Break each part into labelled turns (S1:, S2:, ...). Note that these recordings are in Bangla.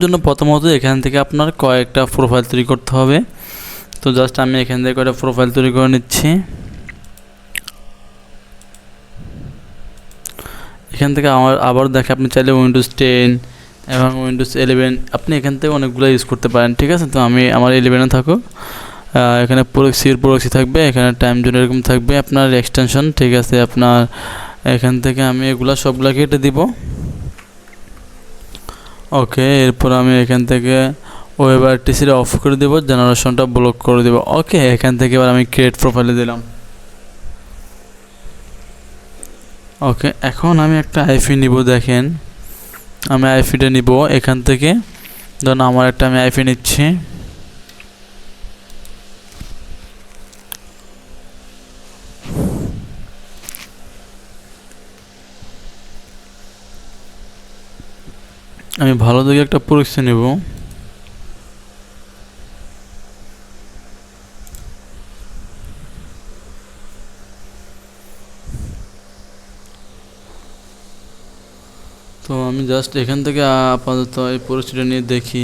S1: জন্য প্রথমত এখান থেকে আপনার কয়েকটা প্রোফাইল তৈরি করতে হবে। তো জাস্ট আমি এখান থেকে কয়েকটা প্রোফাইল তৈরি করে নিচ্ছি। এখান থেকে আবার দেখে আপনি চাইলে উইন্ডোজ 10 এবং উইন্ডোজ 11 আপনি এখান থেকে অনেকগুলো ইউজ করতে পারেন, ঠিক আছে। তো আমি আমার 11-এ থাকুক। এখানে প্রক্সি থাকবে, এখানে টাইম জোন এরকম থাকবে, আপনার এক্সটেনশন, ঠিক আছে। আপনার এখান থেকে আমি এগুলা সবগুলা কেটে দিব। ওকে, এরপর আমি এখান থেকে ওয়েব আরটিসিটা অফ করে দেব, জেনারেশনটা ব্লক করে দেব। ওকে, এখান থেকে এবার আমি ক্রিয়েট প্রোফাইলে দিলাম। ওকে, এখন আমি একটা আইপি নিব। দেখেন আমি আইপিটা নিব এখান থেকে। ধরুন আমার একটা আমি আইপি নিচ্ছি। আমি ভালো দেখে একটা প্রক্সি নেব। তো আমি জাস্ট এখান থেকে আপাতত এই প্রক্সিটা নিয়ে দেখি।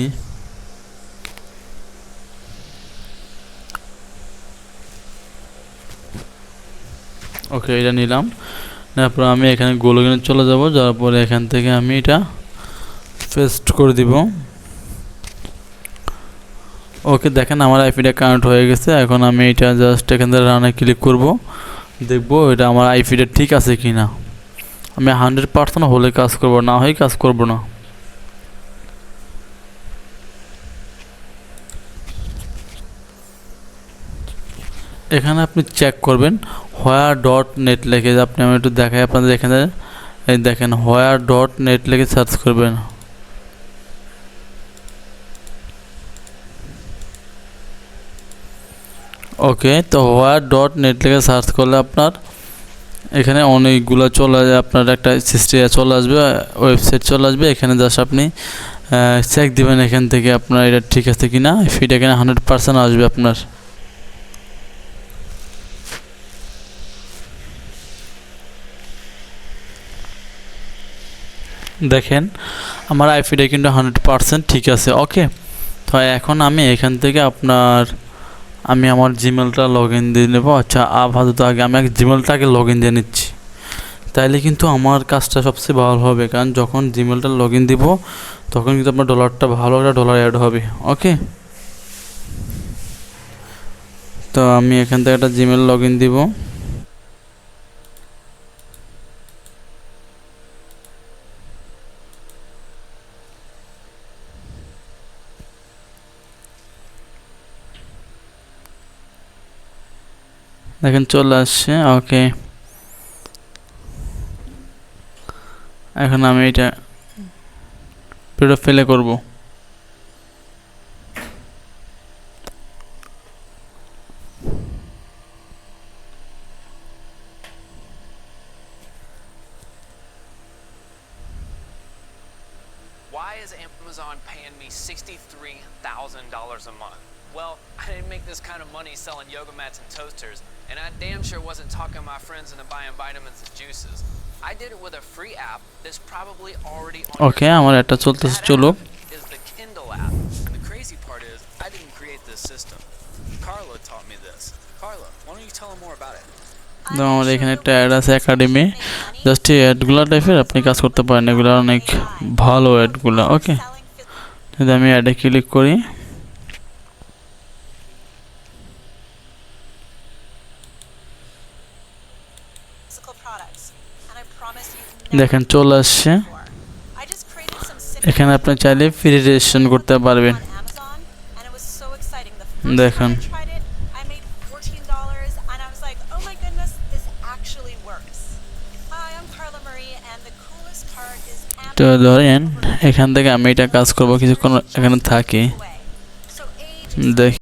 S1: ওকে, এটা নিলাম। তারপর আমি এখানে গোলগিনে চলে যাব, যাওয়ার পরে এখান থেকে আমি এটা পেস্ট করে দিব। ওকে, দেখেন আমার আইপিটা কানেক্ট হয়ে গেছে। এখন আমি এটা জাস্ট এখান থেকে রানে ক্লিক করব, দেখব এটা আমার আইপিটা ঠিক আছে কি না। আমি 100% হলে কাজ করব, না হয় কাজ করব না। এখানে আপনি চেক করবেন where.net লিখে, আপনি আমি একটু দেখাই আপনাদের। এখানে এই দেখেন where.net লিখে সার্চ করবেন। ওকে, তো where.net লিখে সার্চ করলে আপনার এখানে অনেকগুলো চলে যায়, আপনার একটা সিস্টেম চলে আসবে, ওয়েবসাইট চলে আসবে। এখানে জাস্ট আপনি চেক দিবেন এখান থেকে আপনার এটা ঠিক আছে কি না। ফিড এখানে 100% আসবে আপনার। দেখেন আমার আইপিটা কিন্তু 100% ঠিক আছে। ওকে, তো এখন আমি এখান থেকে আমি আমার জিমেলটা লগ ইন দিয়ে নেবো। আচ্ছা, আপাতত আগে আমি জিমেলটাকে লগ ইন দিয়ে নিচ্ছি, তাইলে কিন্তু আমার কাজটা সবচেয়ে ভালো হবে। কারণ যখন জিমেলটা লগ ইন দিব তখন কিন্তু আপনার ডলারটা ভালো একটা ডলার অ্যাড হবে। ওকে, তো আমি এখান থেকে একটা জিমেল লগ ইন দিব। দেখেন চলে আসছে। ওকে, এখন আমি এটা পুরো ফেলে করব।
S2: Why is Amazon paying me $63,000 a month? Well, I didn't make this kind of money selling yoga mats and toasters, and I damn sure wasn't talking my friends into buying vitamins and juices. I did it with a free app that's probably already on
S1: ওকে, আমার এটা চলতেছে, চলুক।
S2: is the Kindle app. The crazy part is I didn't create this system. Carla taught me this. Carla, why don't you tell them more about it?
S1: আমার এখানে একটা অ্যাড আছে একাডেমি, জাস্ট এই অ্যাডগুলো টাইপের আপনি কাজ করতে পারেন, এগুলো অনেক ভালো অ্যাডগুলো। ওকে, যদি আমি অ্যাডে ক্লিক করি, দেখেন চলে আসছে। এখানে আপনি চাইলে ফ্রি রেজিস্ট্রেশন করতে পারবেন। দেখেন তো ধরেন এখান থেকে আমি এটা কাজ করব, কিছুক্ষণ এখানে থাকি, দেখি